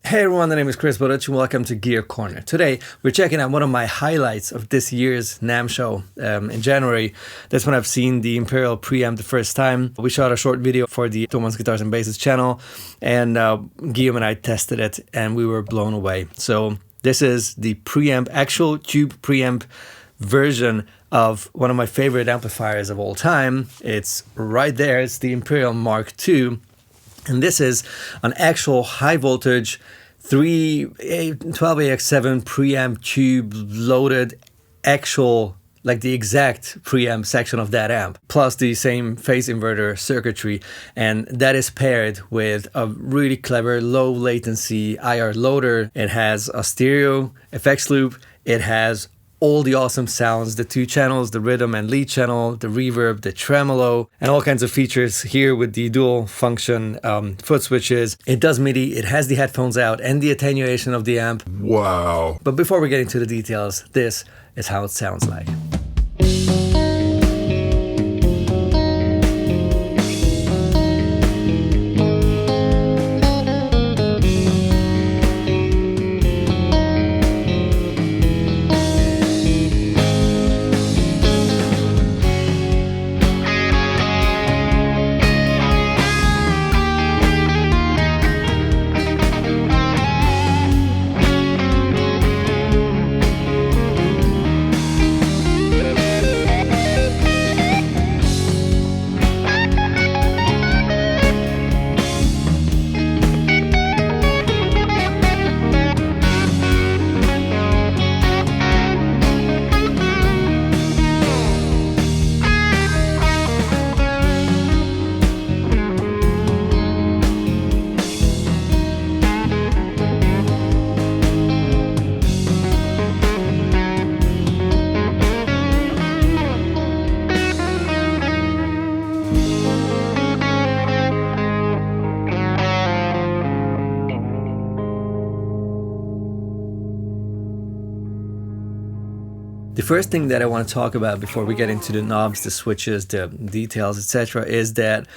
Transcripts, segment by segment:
Hey everyone, my name is Kris and welcome to Gear Corner. Today we're checking out one of my highlights of this year's NAMM Show in January. That's when I've seen the Imperial Preamp the first time. We shot a short video for the Thomann Guitars and Basses channel, and Guillaume and I tested it and we were blown away. So this is the preamp, actual tube preamp version of one of my favorite amplifiers of all time. It's right there, it's the Imperial MkII. And this is an actual high voltage 12AX7 preamp tube loaded actual, like the exact preamp section of that amp, plus the same phase inverter circuitry. And that is paired with a really clever low latency IR loader. It has a stereo effects loop. It has all the awesome sounds, the two channels, the rhythm and lead channel, the reverb, the tremolo, and all kinds of features here with the dual function foot switches. It does MIDI, it has the headphones out and the attenuation of the amp. Wow. But before we get into the details, this is how it sounds like. The first thing that I want to talk about before we get into the knobs, the switches, the details, etc., is that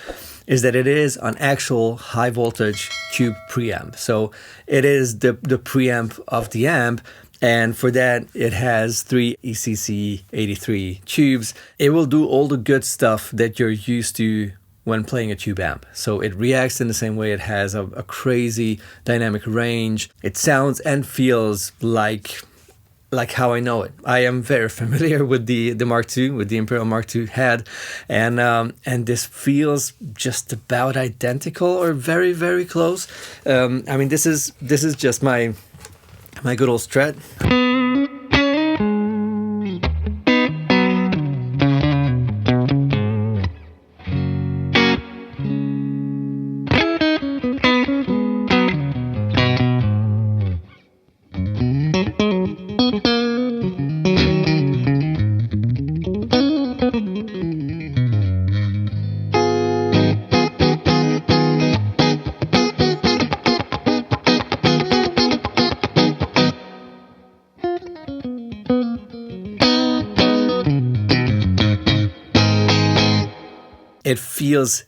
it is an actual high voltage tube preamp. So it is the preamp of the amp, and for that it has 3 ECC 83 tubes. It will do all the good stuff that you're used to when playing a tube amp. So it reacts in the same way. It has a crazy dynamic range. It sounds and feels like how I know it. I am very familiar with the MkII, with the Imperial MkII head, and this feels just about identical or very, very close. I mean, this is just my good old Strat. It feels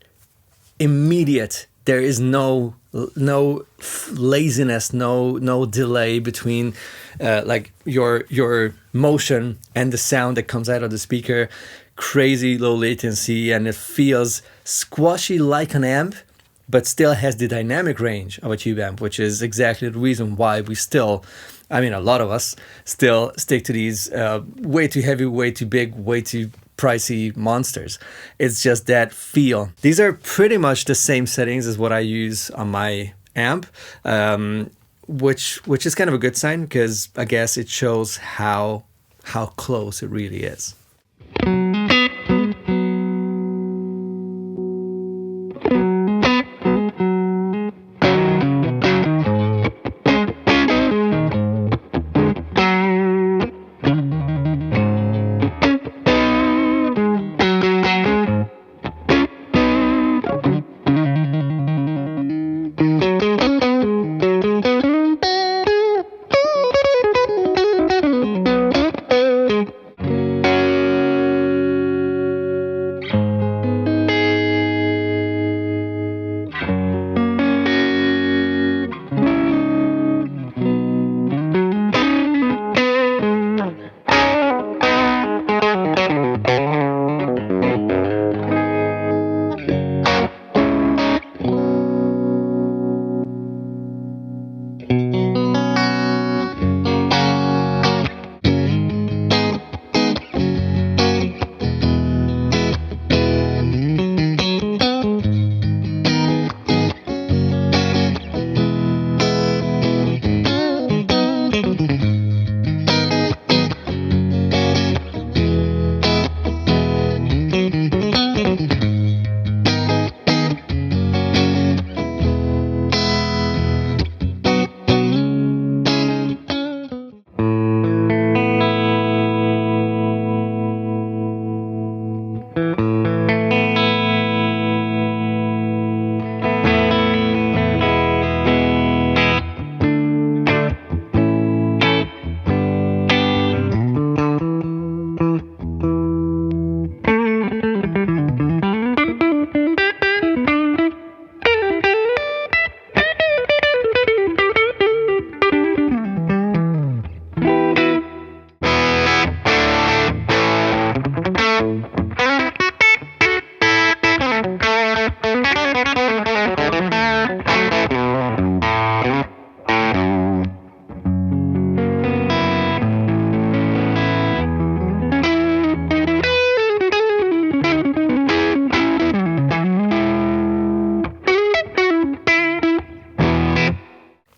immediate. There is no laziness, no delay between like your motion and the sound that comes out of the speaker. Crazy low latency, and it feels squashy like an amp, but still has the dynamic range of a tube amp, which is exactly the reason why we still, I mean, a lot of us still stick to these way too heavy, way too big, way too pricey monsters. It's just that feel. These are pretty much the same settings as what I use on my amp, which is kind of a good sign, because I guess it shows how close it really is.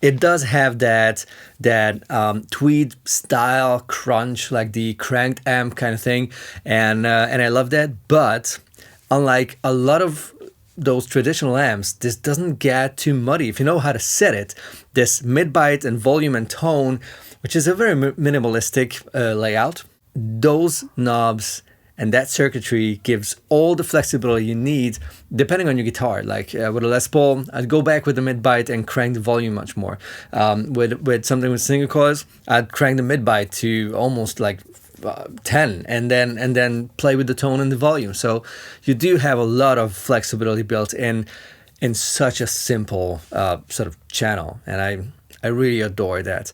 it does have that Tweed style crunch, like the cranked amp kind of thing, and I love that. But unlike a lot of those traditional amps, this doesn't get too muddy. If you know how to set it, this mid-bite and volume and tone, which is a very minimalistic layout, those knobs and that circuitry gives all the flexibility you need depending on your guitar. Like with a Les Paul, I'd go back with the mid-bite and crank the volume much more. With something with single coils, I'd crank the mid-bite to almost like 10 and then play with the tone and the volume. So you do have a lot of flexibility built in such a simple sort of channel, and I really adore that.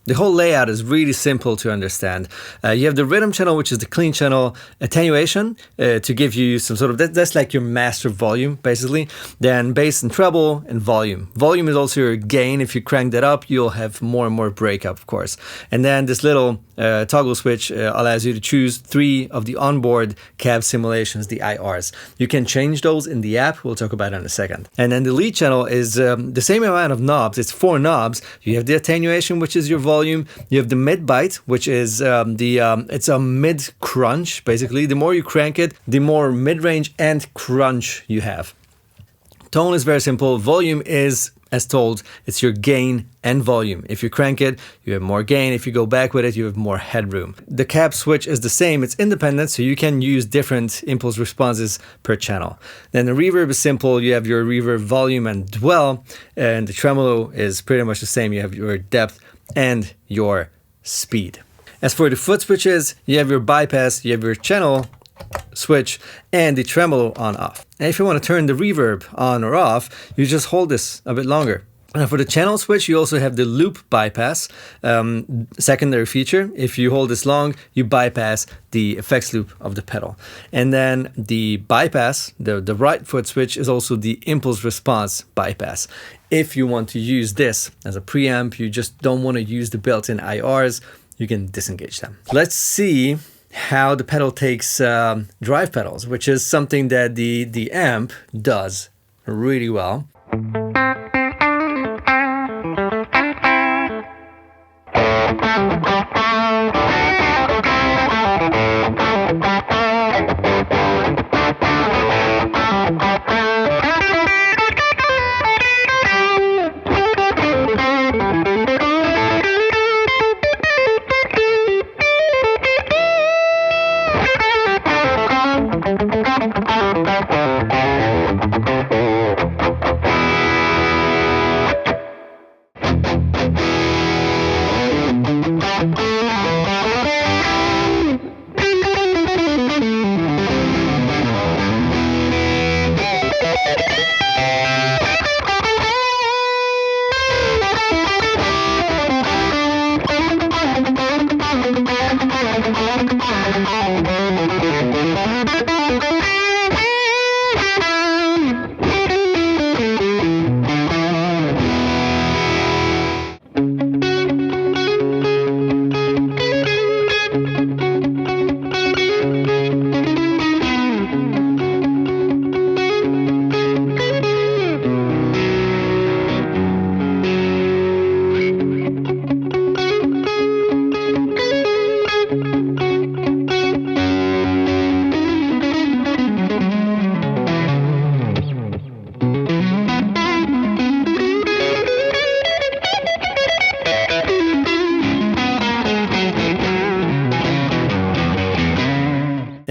The whole layout is really simple to understand. You have the rhythm channel, which is the clean channel, attenuation to give you some sort of, that's like your master volume, basically. Then bass and treble and volume. Volume is also your gain. If you crank that up, you'll have more and more breakup, of course. And then this little toggle switch allows you to choose 3 of the onboard cab simulations, the IRs. You can change those in the app. We'll talk about it in a second. And then the lead channel is the same amount of knobs. It's 4 knobs. You have the attenuation, which is your volume. You have the mid-bite, which is it's a mid-crunch, basically. The more you crank it, the more mid-range and crunch you have. Tone is very simple. Volume is, as told, it's your gain and volume. If you crank it, you have more gain. If you go back with it, you have more headroom. The cab switch is the same. It's independent, so you can use different impulse responses per channel. Then the reverb is simple. You have your reverb volume and dwell, and the tremolo is pretty much the same. You have your depth and your speed. As for the foot switches, you have your bypass, you have your channel switch, and the tremolo on off. And if you want to turn the reverb on or off, you just hold this a bit longer. And for the channel switch, you also have the loop bypass, secondary feature. If you hold this long, you bypass the effects loop of the pedal. And then the bypass, the right foot switch, is also the impulse response bypass. If you want to use this as a preamp, you just don't want to use the built-in IRs, you can disengage them. Let's see how the pedal takes drive pedals, which is something that the amp does really well.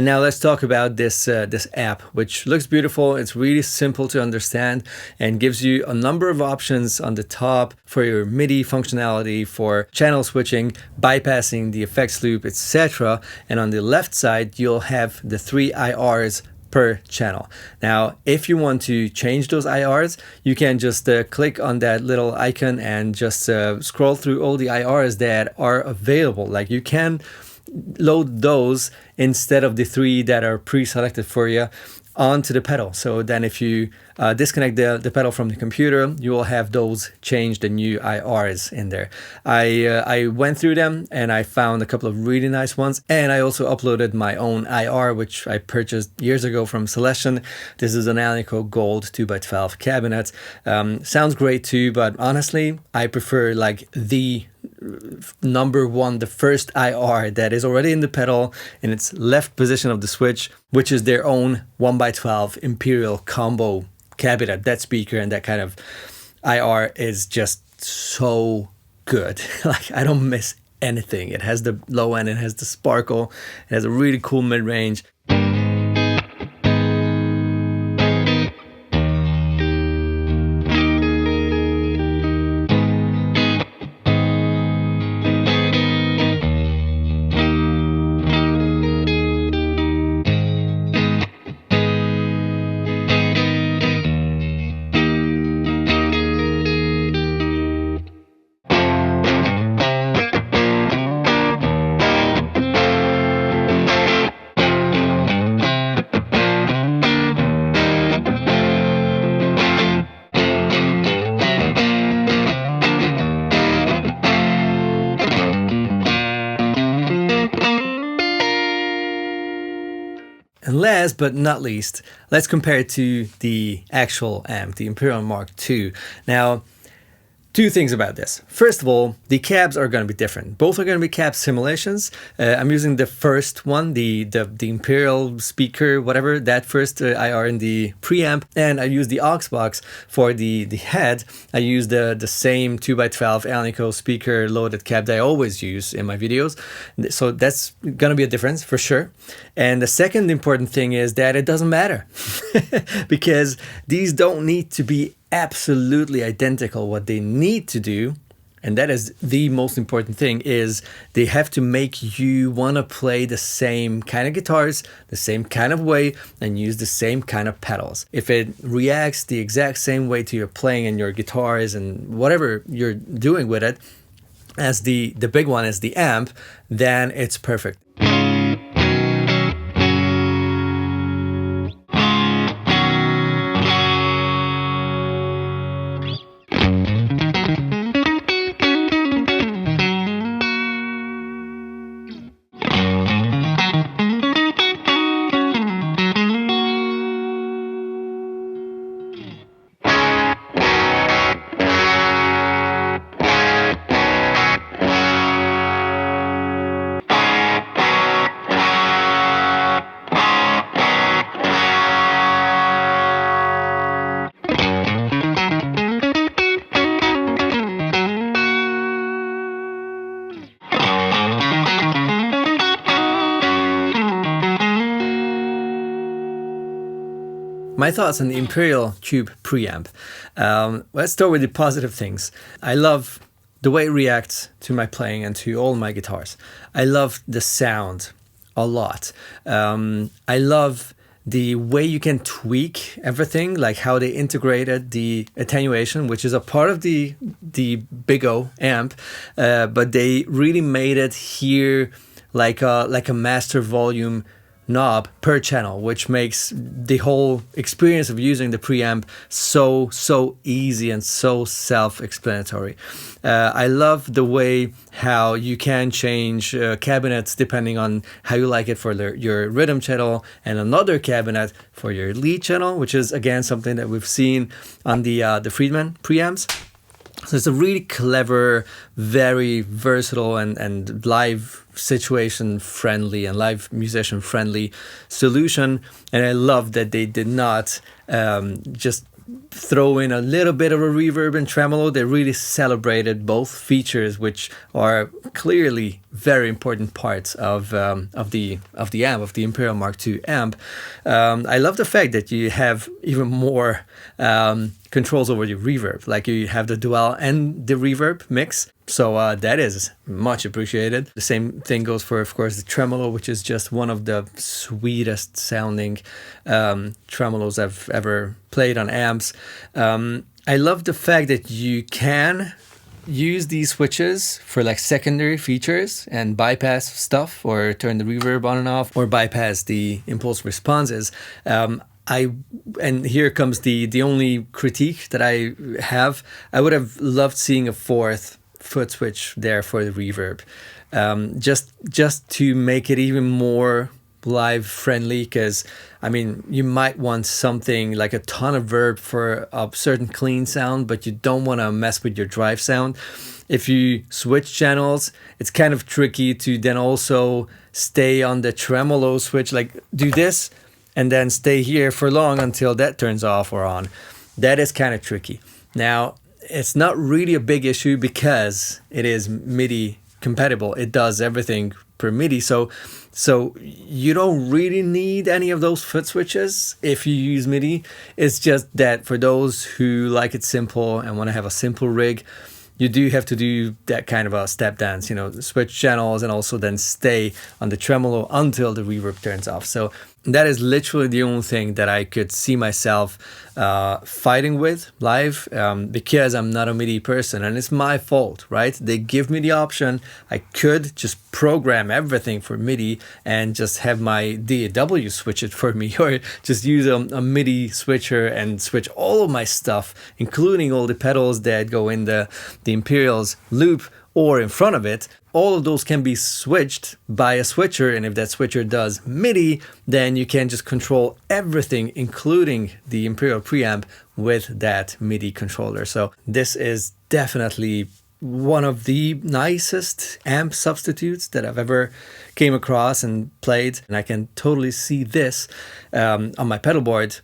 And now let's talk about this app, which looks beautiful. It's really simple to understand and gives you a number of options on the top for your MIDI functionality, for channel switching, bypassing the effects loop, etc. And on the left side, you'll have the 3 IRs per channel. Now, if you want to change those IRs, you can just click on that little icon and just scroll through all the IRs that are available. Like, you can load those instead of the 3 that are pre-selected for you onto the pedal. So then if you disconnect the pedal from the computer, you will have those changed, the new IRs in there. I went through them and I found a couple of really nice ones, and I also uploaded my own IR, which I purchased years ago from Celestion. This is an Alnico Gold 2x12 cabinet. Sounds great too, but honestly I prefer like the number one, the first IR that is already in the pedal in its left position of the switch, which is their own 1x12 Imperial combo cabinet. That speaker and that kind of IR is just so good. Like, I don't miss anything. It has the low end, it has the sparkle, it has a really cool mid-range. And last but not least, let's compare it to the actual amp, the Imperial MkII. Now, 2 things about this. First of all, the cabs are going to be different. Both are going to be cab simulations. I'm using the first one, the Imperial speaker, whatever, that first IR in the preamp, and I use the aux box for the head. I use the same 2x12 Alnico speaker loaded cab that I always use in my videos. So that's going to be a difference for sure. And the second important thing is that it doesn't matter because these don't need to be absolutely identical. What they need to do, and that is the most important thing, is they have to make you want to play the same kind of guitars, the same kind of way, and use the same kind of pedals. If it reacts the exact same way to your playing and your guitars and whatever you're doing with it as the big one is the amp, then it's perfect. My thoughts on the Imperial Cube preamp. Let's start with the positive things. I love the way it reacts to my playing and to all my guitars. I love the sound a lot. I love the way you can tweak everything, like how they integrated the attenuation, which is a part of the Big O amp, but they really made it here like a master volume knob per channel, which makes the whole experience of using the preamp so easy and so self-explanatory. I love the way how you can change cabinets depending on how you like it for your rhythm channel, and another cabinet for your lead channel, which is again something that we've seen on the Friedman preamps. So it's a really clever, very versatile and live situation friendly and live musician friendly solution. And I love that they did not just throw in a little bit of a reverb and tremolo. They really celebrated both features, which are clearly very important parts of the amp, of the Imperial MkII amp. I love the fact that you have even more controls over your reverb, like you have the dual and the reverb mix. So that is much appreciated. The same thing goes for, of course, the tremolo, which is just one of the sweetest sounding tremolos I've ever played on amps. I love the fact that you can use these switches for like secondary features and bypass stuff, or turn the reverb on and off, or bypass the impulse responses. And here comes the only critique that I have. I would have loved seeing a fourth foot switch there for the reverb, just to make it even more live friendly, because I mean, you might want something like a ton of verb for a certain clean sound, but you don't want to mess with your drive sound. If you switch channels, it's kind of tricky to then also stay on the tremolo switch, like do this and then stay here for long until that turns off or on. That is kind of tricky. Now, it's not really a big issue because it is MIDI compatible. It does everything per MIDI. So you don't really need any of those foot switches if you use MIDI. It's just that for those who like it simple and want to have a simple rig, you do have to do that kind of a step dance, you know, switch channels and also then stay on the tremolo until the reverb turns off. So that is literally the only thing that I could see myself fighting with live, because I'm not a MIDI person and it's my fault, right? They give me the option. I could just program everything for MIDI and just have my DAW switch it for me, or just use a MIDI switcher and switch all of my stuff, including all the pedals that go in the Imperial's loop or in front of it. All of those can be switched by a switcher, and if that switcher does MIDI, then you can just control everything, including the Imperial preamp, with that MIDI controller. So this is definitely one of the nicest amp substitutes that I've ever came across and played, and I can totally see this on my pedal board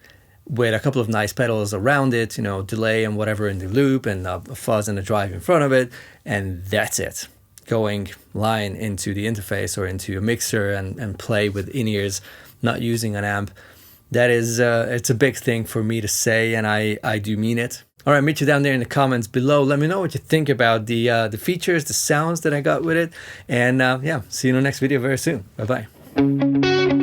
with a couple of nice pedals around it, you know, delay and whatever in the loop, and a fuzz and a drive in front of it, and that's it. Going line into the interface or into a mixer and play with in-ears, not using an amp. That is, it's a big thing for me to say, and I do mean it. All right, meet you down there in the comments below. Let me know what you think about the features, the sounds that I got with it, and yeah, see you in the next video very soon. Bye-bye.